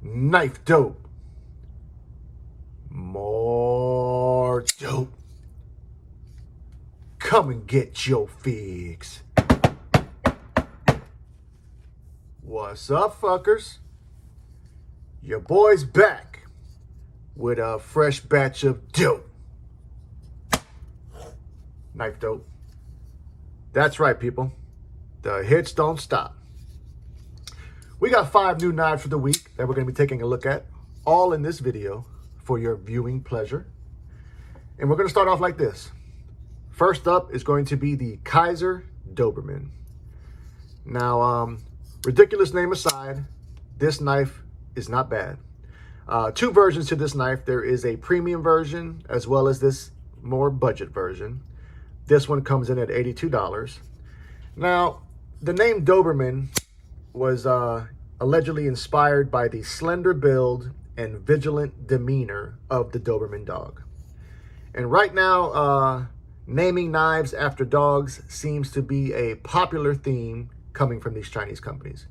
Knifedope. More dope. Come and get your fix. What's up, fuckers? Your boy's back with a fresh batch of dope. Knifedope. That's right, people. The hits don't stop. We got 5 new knives for the week that we're going to be taking a look at, all in this video for your viewing pleasure. And we're going to start off like this. First up is going to be the Kaiser Doberman. Now, ridiculous name aside, this knife is not bad. 2 versions to this knife. There is a premium version as well as this more budget version. This one comes in at $82. Now, the name Doberman was allegedly inspired by the slender build and vigilant demeanor of the Doberman dog. And right now, naming knives after dogs seems to be a popular theme coming from these Chinese companies.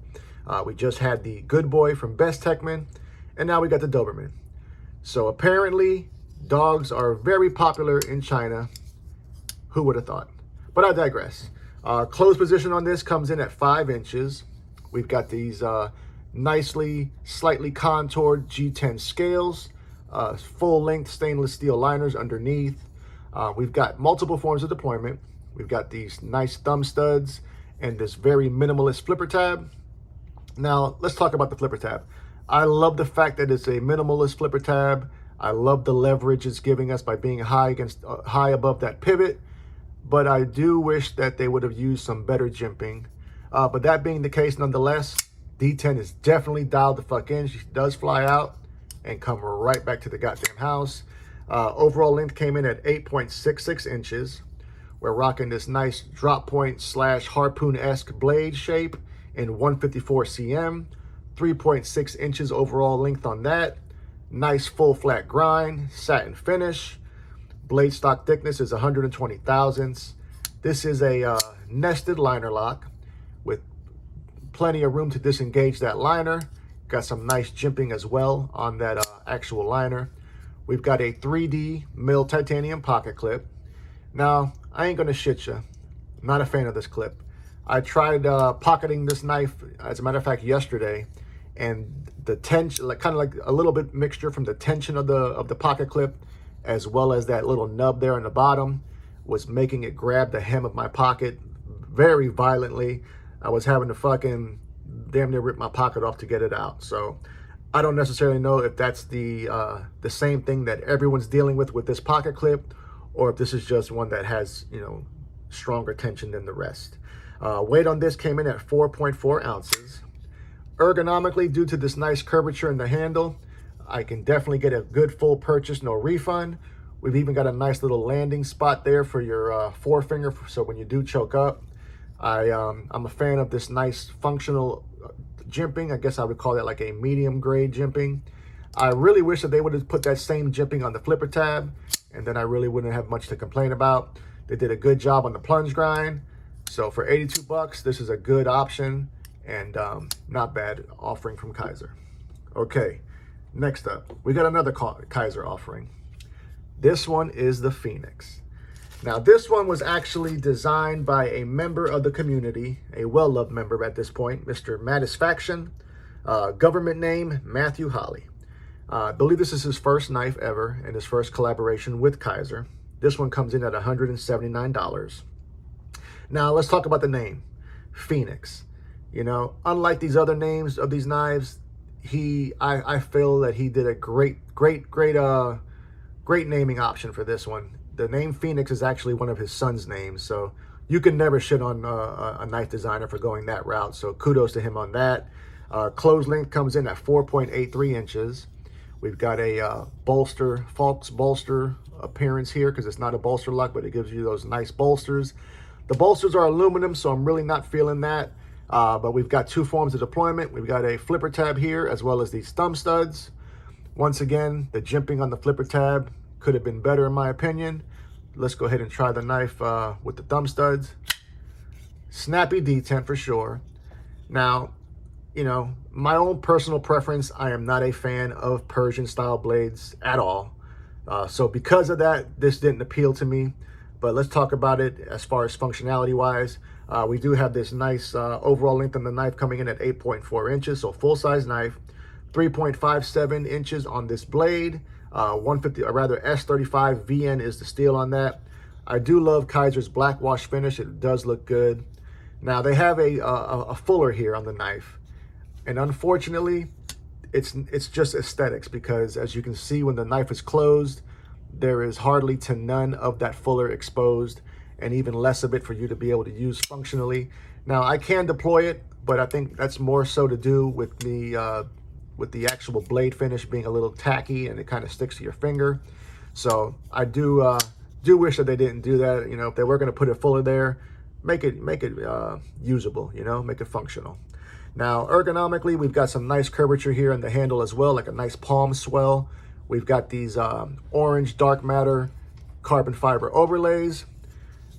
We just had the Good Boy from Best Techman, and now we got the Doberman. So apparently, dogs are very popular in China. Who would have thought? But I digress. Close position on this comes in at 5 inches. We've got these nicely, slightly contoured G10 scales, full-length stainless steel liners underneath. We've got multiple forms of deployment. We've got these nice thumb studs and this very minimalist flipper tab. Now, let's talk about the flipper tab. I love the fact that it's a minimalist flipper tab. I love the leverage it's giving us by being high above that pivot. But I do wish that they would have used some better jimping. But that being the case, nonetheless, D10 is definitely dialed the fuck in. She does fly out and come right back to the goddamn house. Overall length came in at 8.66 inches. We're rocking this nice drop point / harpoon-esque blade shape in 154 cm. 3.6 inches overall length on that. Nice full flat grind, satin finish. Blade stock thickness is 120 thousandths. This is a nested liner lock with plenty of room to disengage that liner. Got some nice jimping as well on that actual liner. We've got a 3D mill titanium pocket clip. Now, I ain't gonna shit you. I'm not a fan of this clip. I tried pocketing this knife, as a matter of fact, yesterday, and the tension, kind of like a little bit mixture from the tension of the pocket clip, as well as that little nub there on the bottom, was making it grab the hem of my pocket very violently. I was having to fucking damn near rip my pocket off to get it out. So I don't necessarily know if that's the same thing that everyone's dealing with this pocket clip, or if this is just one that has, you know, stronger tension than the rest. Weight on this came in at 4.4 ounces. Ergonomically, due to this nice curvature in the handle, I can definitely get a good full purchase, no refund. We've even got a nice little landing spot there for your forefinger, so when you do choke up. I'm a fan of this nice functional jimping. I guess I would call that like a medium grade jimping. I really wish that they would have put that same jimping on the flipper tab, and then I really wouldn't have much to complain about. They did a good job on the plunge grind. So for 82 bucks, this is a good option and not bad offering from Kaiser. Okay. Next up, we got another Kaiser offering. This one is the Phoenix. Now, this one was actually designed by a member of the community, a well-loved member at this point, Mr. Mattisfaction, government name, Matthew Holly. I believe this is his first knife ever and his first collaboration with Kaiser. This one comes in at $179. Now, let's talk about the name, Phoenix. You know, unlike these other names of these knives, I feel that he did a great naming option for this one. The name Phoenix is actually one of his son's names, so you can never shit on a knife designer for going that route. So kudos to him on that. Close length comes in at 4.83 inches. We've got a bolster, false bolster appearance here because it's not a bolster lock, but it gives you those nice bolsters. The bolsters are aluminum, so I'm really not feeling that. But we've got 2 forms of deployment. We've got a flipper tab here, as well as these thumb studs. Once again, the jimping on the flipper tab could have been better in my opinion. Let's go ahead and try the knife with the thumb studs. Snappy D10 for sure. Now, you know, my own personal preference, I am not a fan of Persian style blades at all. So because of that, this didn't appeal to me. But let's talk about it as far as functionality wise. We do have this nice overall length on the knife coming in at 8.4 inches, so full size knife. 3.57 inches on this blade. 150, or rather S35 VN is the steel on that. I do love Kaiser's black wash finish. It does look good. Now they have a fuller here on the knife, and unfortunately, it's just aesthetics, because as you can see, when the knife is closed, there is hardly to none of that fuller exposed, and even less of it for you to be able to use functionally. Now I can deploy it, but I think that's more so to do with the actual blade finish being a little tacky and it kind of sticks to your finger. So I do wish that they didn't do that. You know, if they were going to put a fuller there, make it usable, you know, make it functional. Now, ergonomically, we've got some nice curvature here in the handle as well, like a nice palm swell. We've got these orange dark matter carbon fiber overlays.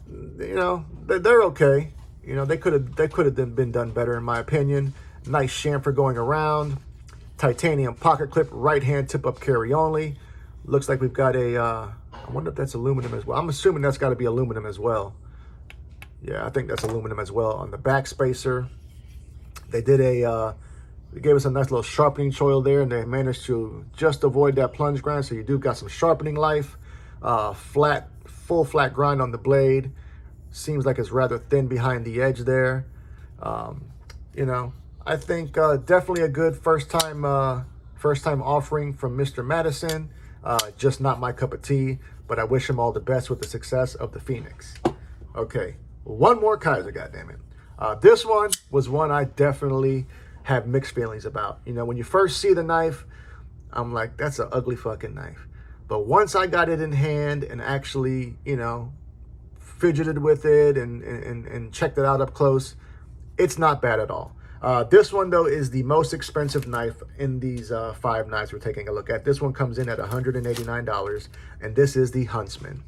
You know, they're okay. You know, they could have been done better, in my opinion. Nice chamfer going around. Titanium pocket clip, right hand tip up carry only. Looks like we've got a, I wonder if that's aluminum as well. I'm assuming that's got to be aluminum as well. Yeah, I think that's aluminum as well on the back spacer. They did they gave us a nice little sharpening choil there, and they managed to just avoid that plunge grind. So you do got some sharpening life. Full flat grind on the blade. Seems like it's rather thin behind the edge there. You know, I think definitely a good first time offering from Mr. Madison. Just not my cup of tea, but I wish him all the best with the success of the Phoenix. Okay, one more Kaiser, goddammit. This one was one I definitely have mixed feelings about. You know, when you first see the knife, I'm like, that's an ugly fucking knife. But once I got it in hand and actually, you know, fidgeted with it and checked it out up close, it's not bad at all. This one, though, is the most expensive knife in these 5 knives we're taking a look at. This one comes in at $189, and this is the Huntsman.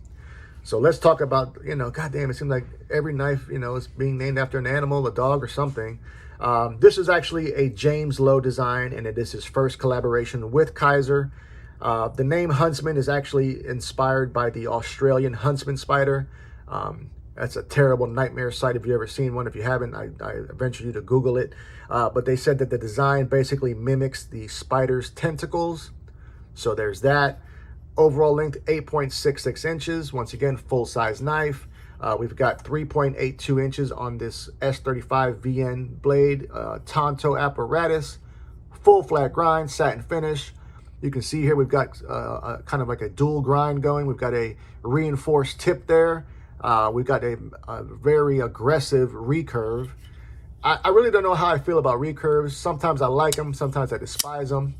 So let's talk about, you know, goddamn, it seems like every knife, you know, is being named after an animal, a dog or something. This is actually a James Lowe design, and it is his first collaboration with Kaiser. The name Huntsman is actually inspired by the Australian huntsman spider. That's a terrible nightmare sight if you've ever seen one. If you haven't, I venture you to Google it. But they said that the design basically mimics the spider's tentacles. So there's that. Overall length, 8.66 inches. Once again, full-size knife. We've got 3.82 inches on this S35 VN blade, Tonto apparatus, full flat grind, satin finish. You can see here we've got kind of like a dual grind going. We've got a reinforced tip there. We've got a very aggressive recurve. I really don't know how I feel about recurves. Sometimes I like them, sometimes I despise them.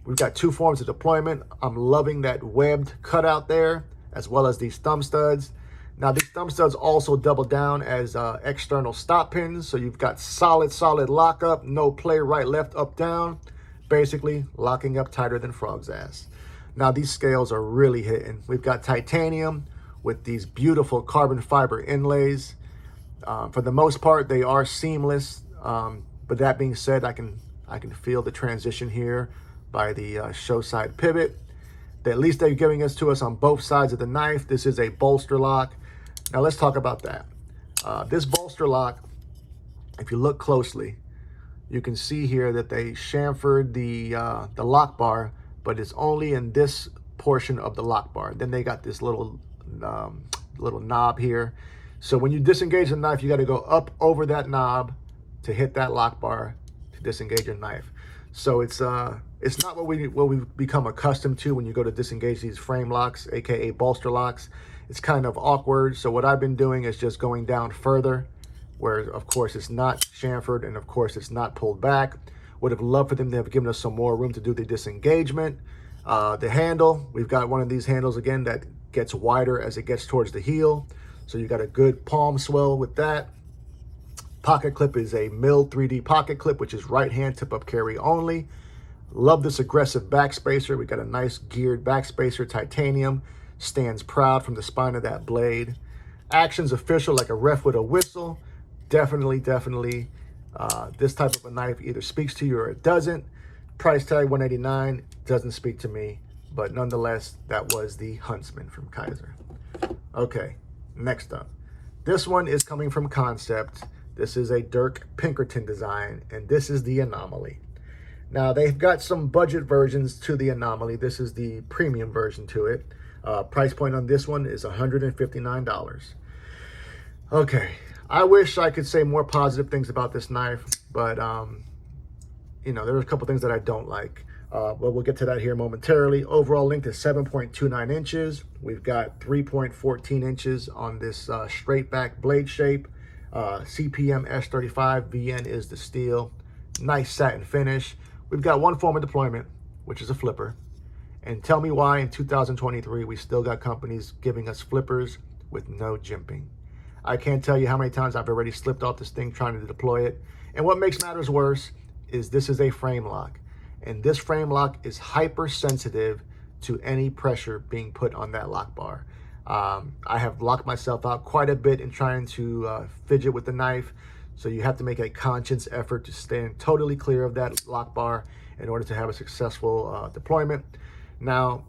We've got 2 forms of deployment. I'm loving that webbed cutout there, as well as these thumb studs. Now, these thumb studs also double down as external stop pins. So you've got solid lockup, no play, right, left, up, down. Basically, locking up tighter than frog's ass. Now, these scales are really hitting. We've got titanium with these beautiful carbon fiber inlays. For the most part, they are seamless. But that being said, I can feel the transition here by the show side pivot. At least they're giving us to us on both sides of the knife. This is a bolster lock. Now let's talk about that. This bolster lock, if you look closely, you can see here that they chamfered the lock bar, but it's only in this portion of the lock bar. Then they got this little knob here. So when you disengage the knife, you got to go up over that knob to hit that lock bar to disengage your knife. So it's not what we've become accustomed to when you go to disengage these frame locks, aka bolster locks. It's kind of awkward. So what I've been doing is just going down further, where of course it's not chamfered and of course it's not pulled back. Would have loved for them to have given us some more room to do the disengagement. The handle, we've got one of these handles again that gets wider as it gets towards the heel. So you got a good palm swell with that. Pocket clip is a milled 3D pocket clip, which is right hand tip up carry only. Love this aggressive back spacer. We got a nice geared back spacer, titanium. Stands proud from the spine of that blade. Action's official, like a ref with a whistle. Definitely This type of a knife either speaks to you or it doesn't. Price tag $189 doesn't speak to me, but nonetheless, that was the Huntsman from Kaiser. Okay, next up. This one is coming from Concept. This is a Dirk Pinkerton design, and this is the Anomaly. Now, they've got some budget versions to the Anomaly. This is the premium version to it. Price point on this one is $159. Okay, I wish I could say more positive things about this knife, but you know, there's a couple things that I don't like. But we'll get to that here momentarily. Overall length is 7.29 inches. We've got 3.14 inches on this straight back blade shape. CPM S35, VN is the steel. Nice satin finish. We've got one form of deployment, which is a flipper. And tell me why in 2023 we still got companies giving us flippers with no jimping. I can't tell you how many times I've already slipped off this thing trying to deploy it. And what makes matters worse is this is a frame lock. And this frame lock is hypersensitive to any pressure being put on that lock bar. I have locked myself out quite a bit in trying to fidget with the knife. So you have to make a conscious effort to stand totally clear of that lock bar in order to have a successful deployment. Now,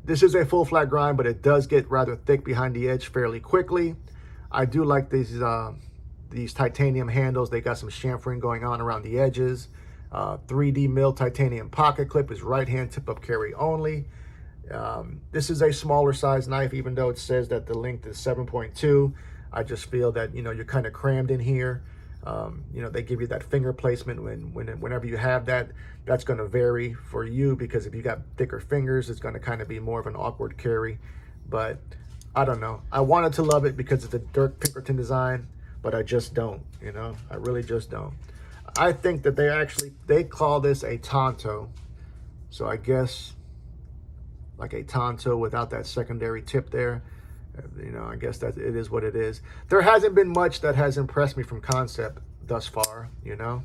this is a full flat grind, but it does get rather thick behind the edge fairly quickly. I do like these titanium handles. They got some chamfering going on around the edges. 3D mill titanium pocket clip is right hand tip up carry only. This is a smaller size knife, even though it says that the length is 7.2. I just feel that, you know, you're kind of crammed in here. You know, they give you that finger placement whenever you have that. That's going to vary for you, because if you got thicker fingers, it's going to kind of be more of an awkward carry. But I don't know. I wanted to love it because it's a Dirk Pinkerton design, but I just don't, you know, I really just don't. I think that they call this a Tonto. So I guess like a Tonto without that secondary tip there. You know, I guess that it is what it is. There hasn't been much that has impressed me from Concept thus far, you know.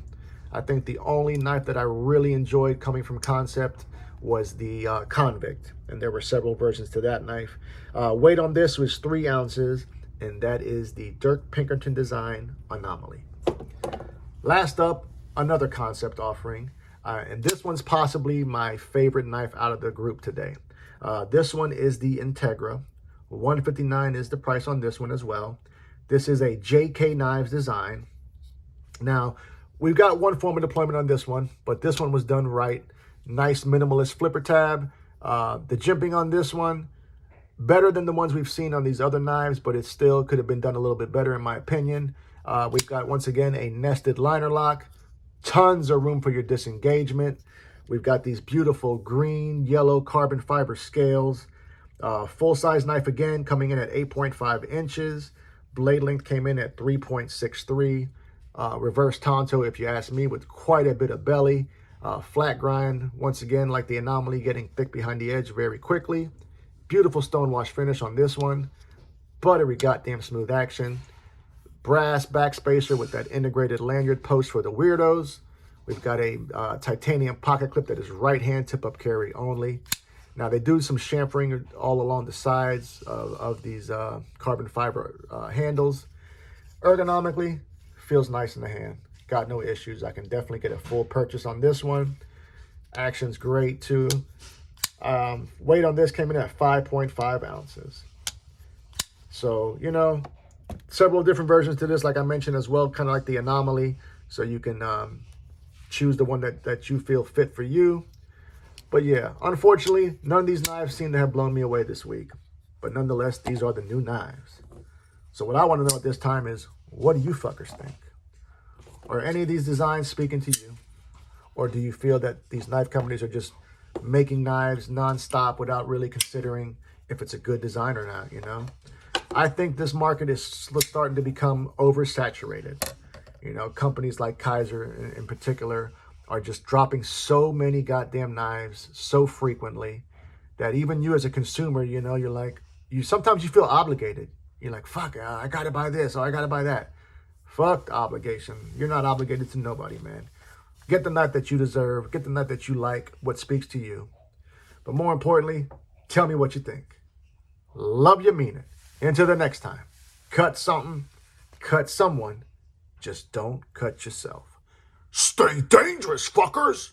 I think the only knife that I really enjoyed coming from Concept was the Convict, and there were several versions to that knife. Weight on this was 3 ounces, and that is the Dirk Pinkerton design Anomaly. Last up, another Concept offering, and this one's possibly my favorite knife out of the group today. This one is the Integra. $159 is the price on this one as well. This is a JK Knives design. Now, we've got one form of deployment on this one, but this one was done right. Nice minimalist flipper tab. The jimping on this one, better than the ones we've seen on these other knives, but it still could have been done a little bit better in my opinion. We've got, once again, a nested liner lock. Tons of room for your disengagement. We've got these beautiful green, yellow carbon fiber scales. Full-size knife again, coming in at 8.5 inches. Blade length came in at 3.63. Reverse Tonto, if you ask me, with quite a bit of belly. Flat grind, once again, like the Anomaly, getting thick behind the edge very quickly. Beautiful stonewash finish on this one. Buttery goddamn smooth action. Brass backspacer with that integrated lanyard post for the weirdos. We've got a titanium pocket clip that is right-hand tip-up carry only. Now, they do some chamfering all along the sides of these carbon fiber handles. Ergonomically, feels nice in the hand. Got no issues. I can definitely get a full purchase on this one. Action's great, too. Weight on this came in at 5.5 ounces. So, you know, several different versions to this, like I mentioned as well, kind of like the Anomaly. So you can choose the one that you feel fit for you. But yeah, unfortunately, none of these knives seem to have blown me away this week. But nonetheless, these are the new knives. So what I want to know at this time is, what do you fuckers think? Are any of these designs speaking to you? Or do you feel that these knife companies are just making knives nonstop without really considering if it's a good design or not, you know? I think this market is starting to become oversaturated. You know, companies like Kaiser in particular are just dropping so many goddamn knives so frequently that even you as a consumer, you know, you're like, sometimes you feel obligated. You're like, fuck, I gotta buy this or I gotta buy that. Fuck the obligation. You're not obligated to nobody, man. Get the knife that you deserve. Get the knife that you like, what speaks to you. But more importantly, tell me what you think. Love you, mean it. Until the next time, cut something, cut someone. Just don't cut yourself. Stay dangerous, fuckers!